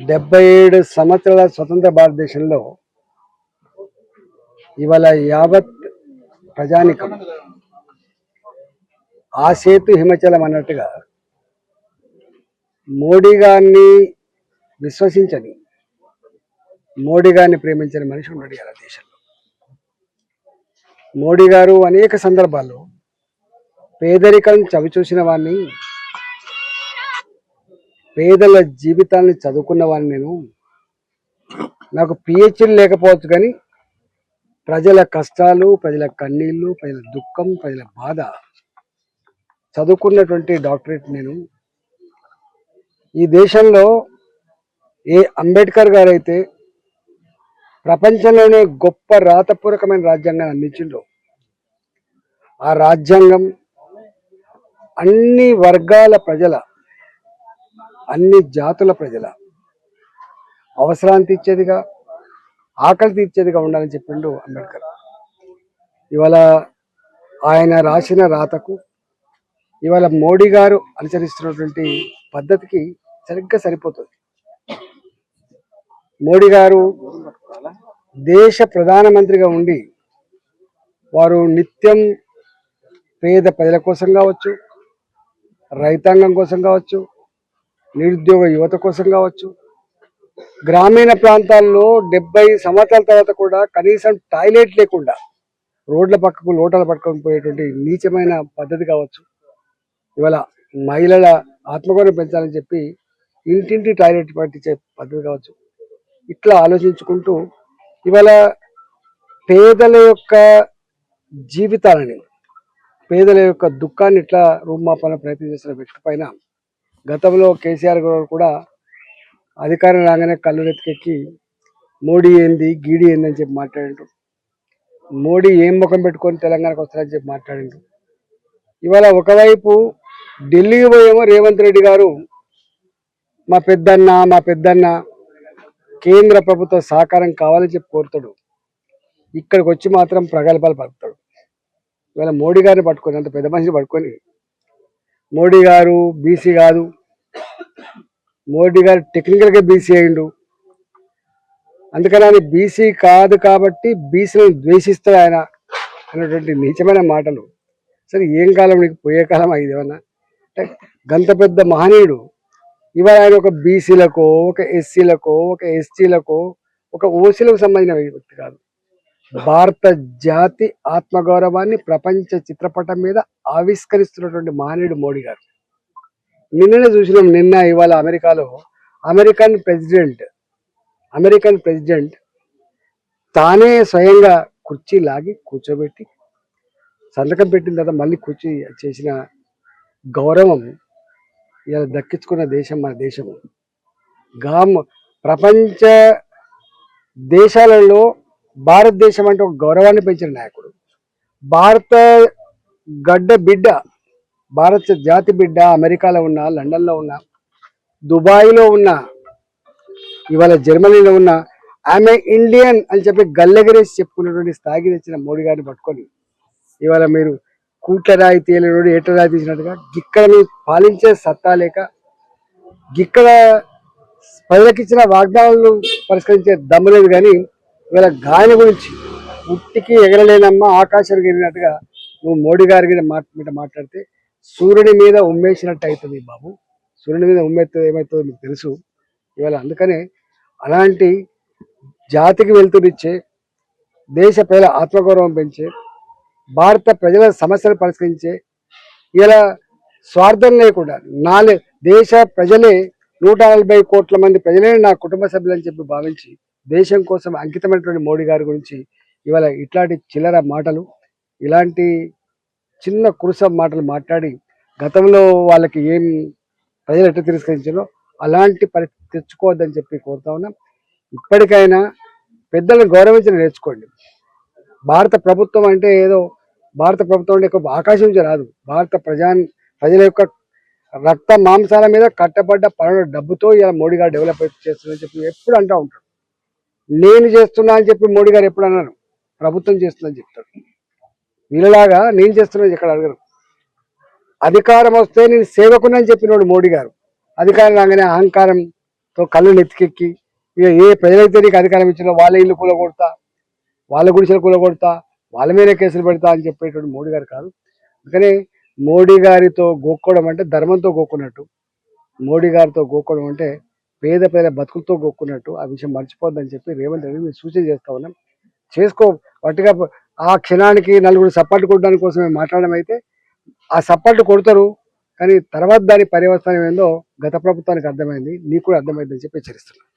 77 సంవత్సరాల స్వతంత్ర భారతదేశంలో ఇవాళ యావత్ ప్రజానికం ఆ సేతు హిమచలం అన్నట్టుగా మోడీ గారిని విశ్వసించని, మోడీ గారిని ప్రేమించని మనిషి ఉన్నాడు ఇలా దేశంలో. మోడీ గారు అనేక సందర్భాల్లో పేదరికం చవిచూసిన వాడిని, పేదల జీవితాన్ని చదువుకున్న వాడిని. నాకు పిహెచ్డీ లేకపోవచ్చు కానీ ప్రజల కష్టాలు, ప్రజల కన్నీళ్లు, ప్రజల దుఃఖం, ప్రజల బాధ చదువుకున్నటువంటి డాక్టరేట్ నేను. ఈ దేశంలో ఏ అంబేద్కర్ గారు అయితే ప్రపంచంలోనే గొప్ప రాతపూర్వకమైన రాజ్యాంగాన్ని అందించిండో, ఆ రాజ్యాంగం అన్ని వర్గాల ప్రజల, అన్ని జాతుల ప్రజల అవసరాన్ని తీర్చేదిగా, ఆకలి తీర్చేదిగా ఉండాలని చెప్పిండు అంబేద్కర్. ఇవాళ ఆయన రాసిన రాతకు ఇవాళ మోడీ గారు అనుసరిస్తున్నటువంటి పద్ధతికి సరిగ్గా సరిపోతుంది. మోడీ గారు దేశ ప్రధానమంత్రిగా ఉండి వారు నిత్యం పేద ప్రజల కోసం కావచ్చు, రైతాంగం కోసం కావచ్చు, నిరుద్యోగ యువత కోసం కావచ్చు, గ్రామీణ ప్రాంతాల్లో 70 సంవత్సరాల తర్వాత కూడా కనీసం టాయిలెట్ లేకుండా రోడ్ల పక్కకు లోటలు పట్టుకొని పోయేటువంటి నీచమైన పద్ధతి కావచ్చు, ఇవాళ మహిళల ఆత్మగౌరవం పెంచాలని చెప్పి ఇంటింటి టాయిలెట్ పట్టించే పద్ధతి కావచ్చు, ఇట్లా ఆలోచించుకుంటూ ఇవాళ పేదల యొక్క జీవితాలని, పేదల యొక్క దుఃఖాన్ని ఇట్లా రూపుమాపాలని ప్రయత్నం చేసిన వ్యక్తి పైన గతంలో కేసీఆర్ గారు కూడా అధికారం రాగానే కళ్ళు రెత్తికెక్కి మోడీ ఏంది, గీడి ఏంది అని చెప్పి మాట్లాడిండు. మోడీ ఏం ముఖం పెట్టుకొని తెలంగాణకు వస్తారని చెప్పి మాట్లాడిండు. ఇవాళ ఒకవైపు ఢిల్లీకి పోయేమో రేవంత్ రెడ్డి గారు మా పెద్దన్న కేంద్ర ప్రభుత్వ సహకారం కావాలని చెప్పి కోరుతాడు. ఇక్కడికి వచ్చి మాత్రం ప్రగల్భాలు పలుకుతాడు. ఇవాళ మోడీ గారిని పట్టుకొని, అంత పెద్ద మనిషిని పట్టుకొని మోడీ గారు బీసీ కాదు, మోడీ గారు టెక్నికల్గా బీసీ అయిండు, అందుకని ఆయన బీసీ కాదు కాబట్టి బీసీలను ద్వేషిస్తాడు ఆయన అనేటువంటి నీచమైన మాటలు. సరే ఏం కాలం నీకు, పోయే కాలం అయింది ఏమన్నా అంటే గంత పెద్ద మహనీయుడు ఇవాళ ఆయన ఒక బీసీలకో, ఒక ఎస్సీలకో, ఒక ఎస్టీలకో, ఒక ఓసీలకు సంబంధించిన వ్యక్తి కాదు. భారత జాతి ఆత్మగౌరవాన్ని ప్రపంచ చిత్రపటం మీద ఆవిష్కరిస్తున్నటువంటి మహనీయుడు మోడీ గారు. నిన్ననే చూసినాం, నిన్న ఇవాళ అమెరికాలో అమెరికన్ ప్రెసిడెంట్ తానే స్వయంగా కుర్చీ లాగి కూర్చోబెట్టి సంతకం పెట్టిన తర్వాత మళ్ళీ కుర్చీ చేసిన గౌరవం ఇలా దక్కించుకున్న దేశం మన దేశము. ప్రపంచ దేశాలలో భారతదేశం అంటే ఒక గౌరవాన్ని పెంచిన నాయకుడు. భారత గడ్డ బిడ్డ, భారత జాతి బిడ్డ అమెరికాలో ఉన్న, లండన్లో ఉన్న, దుబాయ్లో ఉన్న, ఇవాళ జర్మనీలో ఉన్న ఆమె ఇండియన్ అని చెప్పి గల్లెగరేసి చెప్పుకున్నటువంటి స్థాయికి తెచ్చిన మోడీ గారిని పట్టుకొని ఇవాళ మీరు కూట్ల రాయి తేలినోడు ఏట రాయి తీసినట్టుగా గిక్కడ మీరు పాలించే సత్తా లేక, గిక్కడ ప్రజలకిచ్చిన వాగ్దానాలను పరిష్కరించే దమ్ము లేదు. కానీ ఇవాళ గాలి గురించి ఉట్టికి ఎగరలేనమ్మా ఆకాశానికి ఎగిరినట్టుగా నువ్వు మోడీ గారి మీద మాట్లాడితే సూర్యుని మీద ఉమ్మేసినట్టు అవుతుంది బాబు. సూర్యుని మీద ఉమ్మేస్తే ఏమవుతుందో మీకు తెలుసు. ఇవాళ అందుకనే అలాంటి జాతికి వెళ్తునిచ్చే, దేశ ప్రజల ఆత్మగౌరవం పెంచే, భారత ప్రజల సమస్యలు పరిష్కరించే, ఇలా స్వార్థం లేకుండా దేశ ప్రజలే 140 కోట్ల మంది ప్రజలే నా కుటుంబ సభ్యులని చెప్పి భావించి దేశం కోసం అంకితమైనటువంటి మోడీ గారి గురించి ఇవాళ ఇట్లాంటి చిల్లర మాటలు, ఇలాంటి చిన్న కురుస మాటలు మాట్లాడి గతంలో వాళ్ళకి ఏం ప్రజలు ఎట్లా తిరస్కరించారో అలాంటి పరిస్థితి తెచ్చుకోవద్దని చెప్పి కోరుతా ఉన్నాం. ఇప్పటికైనా పెద్దలను గౌరవించడం నేర్చుకోండి. భారత ప్రభుత్వం అంటే ఏదో భారత ప్రభుత్వం అంటే ఆకాశం నుంచి రాదు. భారత ప్రజల యొక్క రక్త మాంసాల మీద కట్టబడ్డ పనుల డబ్బుతో ఇలా మోడీ గారు డెవలప్ చేస్తుందని చెప్పి ఎప్పుడు అంటూ ఉంటాడు. నేను చేస్తున్నా అని చెప్పి మోడీ గారు ఎప్పుడు అన్నారు? ప్రభుత్వం చేస్తుందని చెప్తాడు. వీళ్ళలాగా నేను చేస్తున్నా ఇక్కడ అడగరు. అధికారం వస్తే నేను సేవకునని చెప్పినోడు మోడీ గారు. అధికారం రాగానే అహంకారంతో కళ్ళు నెత్తికెక్కి ఇక ఏ ప్రజలైతే నీకు అధికారం ఇచ్చినా వాళ్ళ ఇల్లు కూలగొడతా, వాళ్ళ గుడిసెలు కూలగొడతా, వాళ్ళ మీద కేసులు పెడతా అని చెప్పేటువంటి మోడీ గారు కాదు. అందుకని మోడీ గారితో గోక్కోవడం అంటే ధర్మంతో గోక్కున్నట్టు, మోడీ గారితో గోక్కోవడం అంటే పేద పేద బతుకులతో గోక్కున్నట్టు. ఆ విషయం మర్చిపోద్దని చెప్పి రేవంత్ రెడ్డి మీరు సూచన చేస్తా ఉన్నాం. చేసుకో పట్టుగా ఆ క్షణానికి నలుగురు సపోర్ట్ కొట్టడానికి కోసమే మాట్లాడడం అయితే ఆ సపోర్ట్ కొడతారు, కానీ తర్వాత దాని పర్యవసానం ఏందో గత ప్రభుత్వానికి అర్థమైంది, నీకు కూడా అర్థమైందని చెప్పి హెచ్చరిస్తున్నాను.